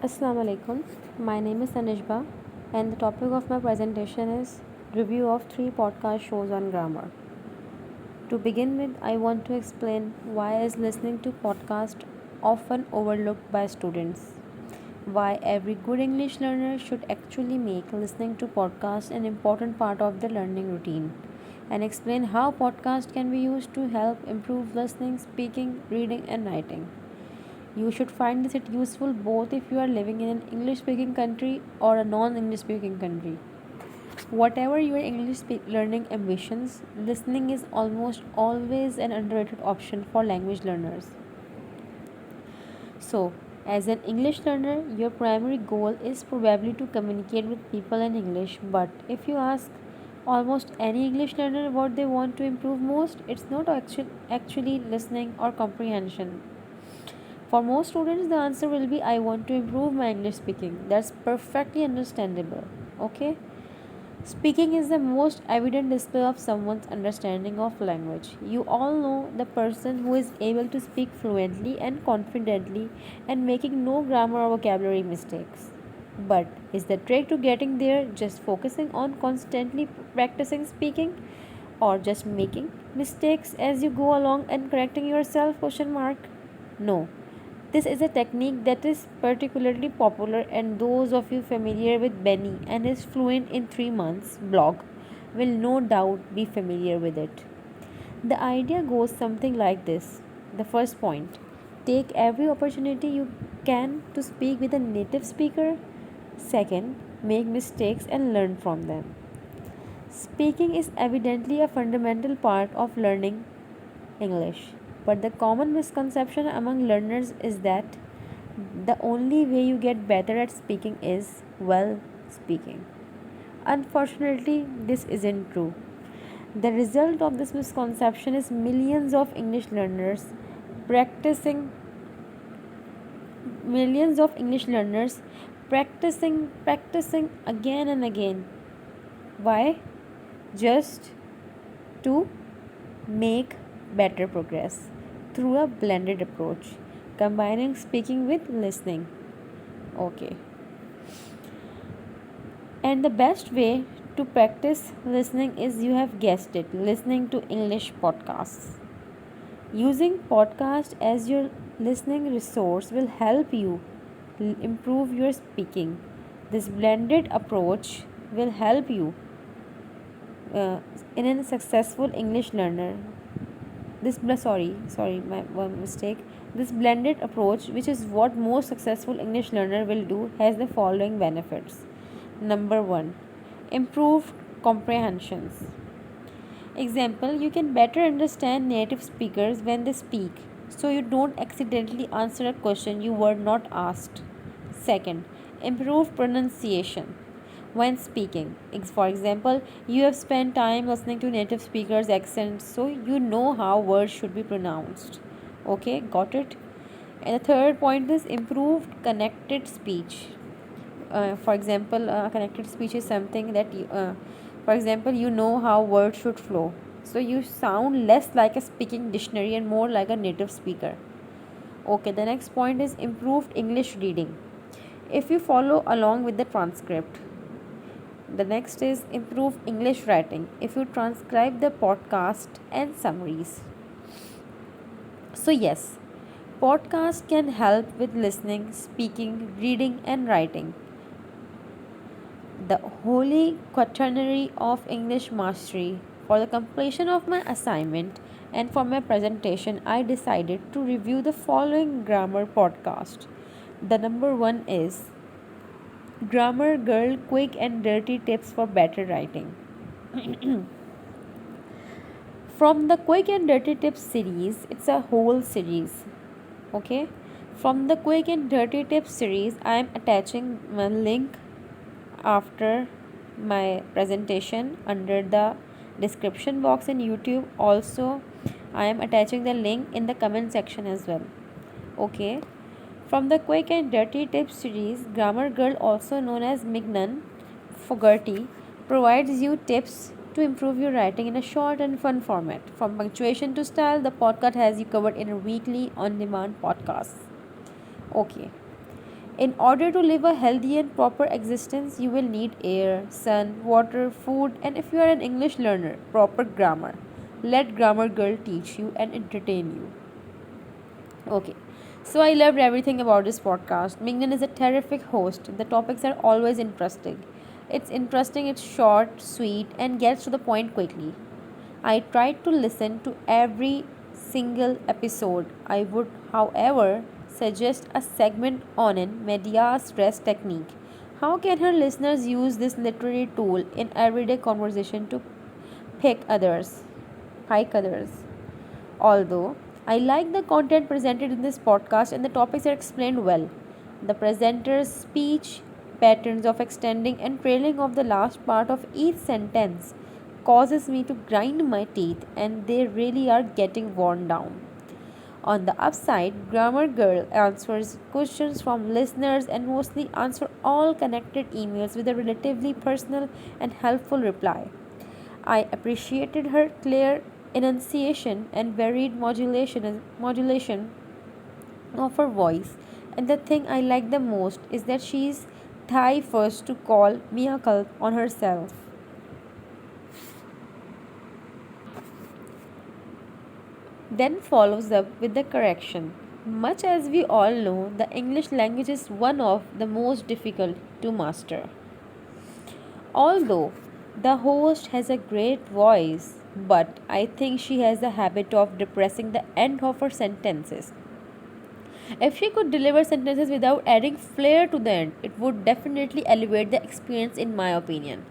Assalamu alaikum. My name is Tanishba, and the topic of my presentation is review of three podcast shows on grammar. To begin with, I want to explain why is listening to podcast often overlooked by students. Why every good English learner should actually make listening to podcast an important part of the learning routine, and explain how podcast can be used to help improve listening, speaking, reading, and writing. You should find this it useful both if you are living in an English speaking country or a non English speaking country. Whatever your learning ambitions, listening is almost always an underrated option for language learners. So, as an English learner, your primary goal is probably to communicate with people in English. But if you ask almost any English learner what they want to improve most, it's not actually listening or comprehension. For most students, the answer will be I want to improve my English speaking. That's perfectly understandable. Okay? Speaking is the most evident display of someone's understanding of language. You all know the person who is able to speak fluently and confidently and making no grammar or vocabulary mistakes. But is the trick to getting there just focusing on constantly practicing speaking or just making mistakes as you go along and correcting yourself? Question mark. No. This is a technique that is particularly popular, and those of you familiar with Benny and his Fluent in 3 months blog will no doubt be familiar with it. The idea goes something like this. The first point, take every opportunity you can to speak with a native speaker. Second, make mistakes and learn from them. Speaking is evidently a fundamental part of learning English. But the common misconception among learners is that the only way you get better at speaking is, well, speaking. Unfortunately, this isn't true. The result of this misconception is practicing millions of English learners practicing again and again. Why? Just to make better progress through a blended approach, combining speaking with listening. Okay. And the best way to practice listening is, you have guessed it, listening to English podcasts. Using podcast as your listening resource will help you improve your speaking. This blended approach will help you uh, in a successful English learner. My one mistake. This blended approach, which is what most successful English learner will do, has the following benefits. Number 1, improved comprehensions. Example, you can better understand native speakers when they speak, so you don't accidentally answer a question you were not asked. Second, improved pronunciation when speaking. For example, you have spent time listening to native speakers' accents, so you know how words should be pronounced. Okay, got it? And the third point is improved connected speech. For example, connected speech is something that for example, you know how words should flow, so you sound less like a speaking dictionary and more like a native speaker. Okay, the next point is improved English reading. If you follow along with the transcript, the next is improved English writing. If you transcribe the podcast and summaries. So, yes, podcast can help with listening, speaking, reading, and writing. The holy quaternary of English mastery. For the completion of my assignment and for my presentation, I decided to review the following grammar podcast. The number 1 is Grammar Girl Quick and Dirty Tips for Better Writing. From the Quick and Dirty Tips series, it's a whole series. Okay? From the Quick and Dirty Tips series, I am attaching a link after my presentation under the description box in YouTube. Also, I am attaching the link in the comment section as well. Okay. From the Quick and Dirty Tips series, Grammar Girl, also known as Mignon Fogarty, provides you tips to improve your writing in a short and fun format. From punctuation to style, the podcast has you covered in a weekly on demand podcast. Okay. In order to live a healthy and proper existence, you will need air, sun, water, food, and if you are an English learner, proper grammar. Let Grammar Girl teach you and entertain you. Okay, so I loved everything about this podcast. Mingnan is a terrific host. The topics are always interesting. It's short, sweet, and gets to the point quickly. I tried to listen to every single episode. I would, however, suggest a segment on an media stress technique. How can her listeners use this literary tool in everyday conversation to pick others, pike others? Although I like the content presented in this podcast and the topics are explained well, the presenter's speech, patterns of extending and trailing of the last part of each sentence causes me to grind my teeth and they really are getting worn down. On the upside, Grammar Girl answers questions from listeners and mostly answer all connected emails with a relatively personal and helpful reply. I appreciated her clear enunciation and varied modulation of her voice. And the thing I like the most is that she's Thai first to call Miracle on herself. Then follows up with the correction. Much as we all know, the English language is one of the most difficult to master. Although the host has a great voice, but I think she has a habit of depressing the end of her sentences. If she could deliver sentences without adding flair to the end, it would definitely elevate the experience, in my opinion.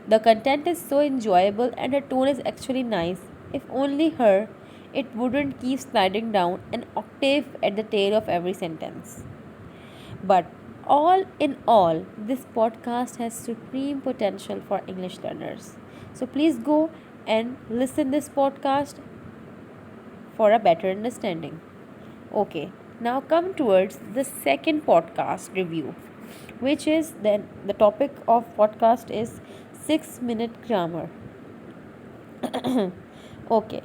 The content is so enjoyable and her tone is actually nice. If only her, it wouldn't keep sliding down an octave at the tail of every sentence. But all in all, this podcast has supreme potential for English learners. So please go and listen this podcast for a better understanding. Okay, now come towards the second podcast review, which is then the topic of podcast is 6-minute grammar. Okay,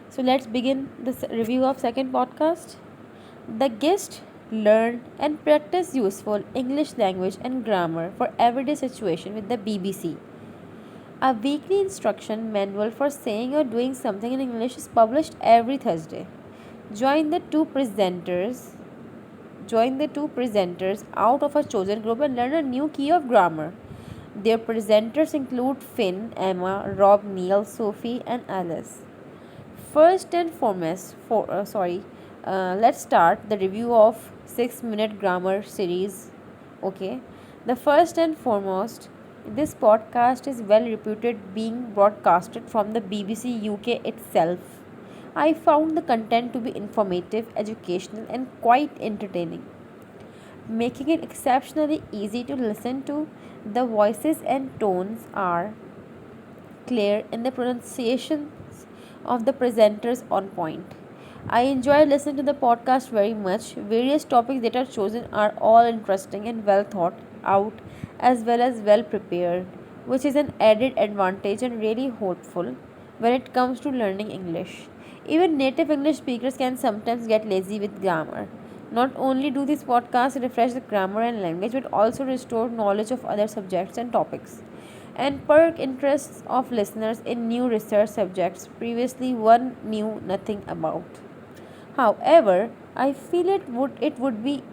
so let's begin this review of second podcast. The guest learn and practice useful English language and grammar for everyday situation with the BBC. A weekly instruction manual for saying or doing something in English is published every Thursday. Join the two presenters Join the two presenters out of a chosen group and learn a new key of grammar. Their presenters include Finn, Emma, Rob, Neil, Sophie, and Alice. First and foremost, let's start the review of 6-minute grammar series. Okay, the first and foremost, this podcast is well reputed, being broadcasted from the BBC UK itself. I found the content to be informative, educational, and quite entertaining, making it exceptionally easy to listen to. The voices and tones are clear and the pronunciations of the presenters on point. I enjoy listening to the podcast very much. Various topics that are chosen are all interesting and well thought out as well as well prepared, which is an added advantage and really hopeful when it comes to learning English. Even native English speakers can sometimes get lazy with grammar. Not only do these podcasts refresh the grammar and language, but also restore knowledge of other subjects and topics and perk interests of listeners in new research subjects previously one knew nothing about. However, I feel it would be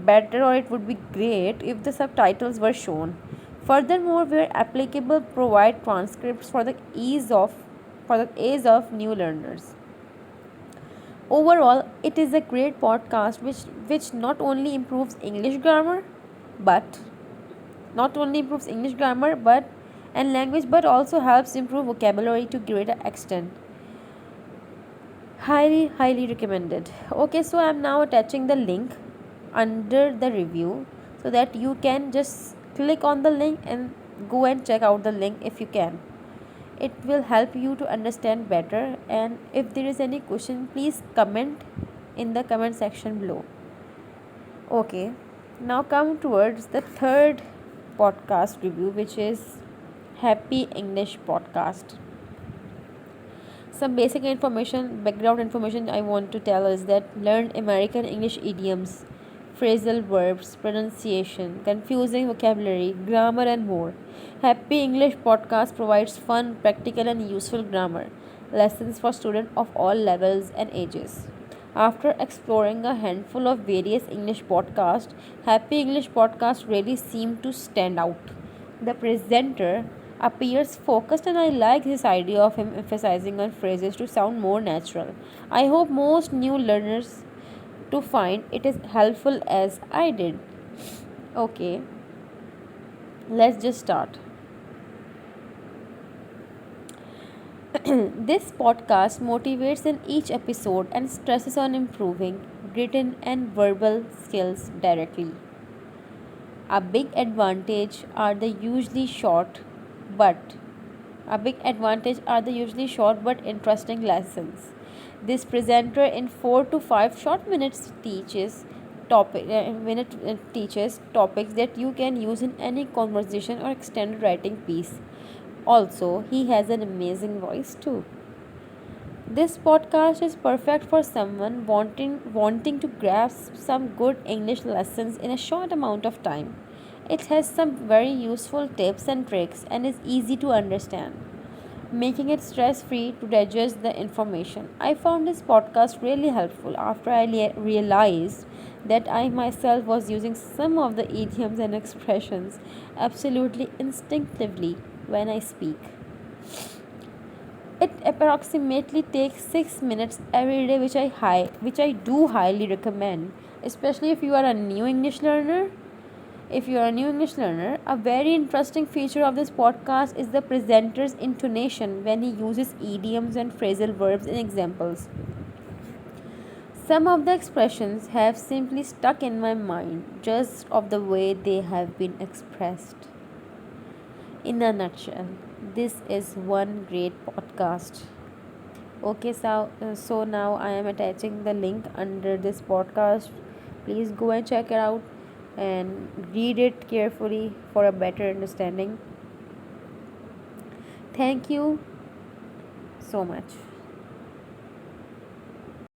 better or it would be great if the subtitles were shown. Furthermore, where applicable, provide transcripts for the ease of new learners. Overall, it is a great podcast which but not only improves English grammar but and language but also helps improve vocabulary to greater extent. Highly recommended. Okay, so I'm now attaching the link under the review so that you can just click on the link and go and check out the link if you can. It will help you to understand better, and if there is any question, please comment in the comment section below. Okay, now come towards the third podcast review, which is Happy English Podcast. Some basic background information I want to tell is that learn American English idioms, phrasal verbs, pronunciation, confusing vocabulary, grammar, and more. Happy English Podcast provides fun, practical, and useful grammar lessons for students of all levels and ages. After exploring a handful of various English podcasts, Happy English Podcast really seemed to stand out. The presenter appears focused, and I like this idea of him emphasizing on phrases to sound more natural. I hope most new learners to find it as helpful as I did. Okay, let's just start. This podcast motivates in each episode and stresses on improving written and verbal skills directly. A big advantage are the usually short but a big advantage are the usually short but interesting lessons. This presenter in 4 to 5 short minutes teaches topics that you can use in any conversation or extended writing piece. Also, he has an amazing voice too. This podcast is perfect for someone wanting to grasp some good English lessons in a short amount of time. It has some very useful tips and tricks and is easy to understand, making it stress free to digest the information. I found this podcast really helpful after I realized that I myself was using some of the idioms and expressions absolutely instinctively when I speak. It approximately takes 6 minutes every day, which I do highly recommend, especially if you are a new English learner. If you are a new English learner, a very interesting feature of this podcast is the presenter's intonation when he uses idioms and phrasal verbs in examples. Some of the expressions have simply stuck in my mind just of the way they have been expressed. In a nutshell, this is one great podcast. Okay, so now I am attaching the link under this podcast. Please go and check it out and read it carefully for a better understanding. Thank you so much.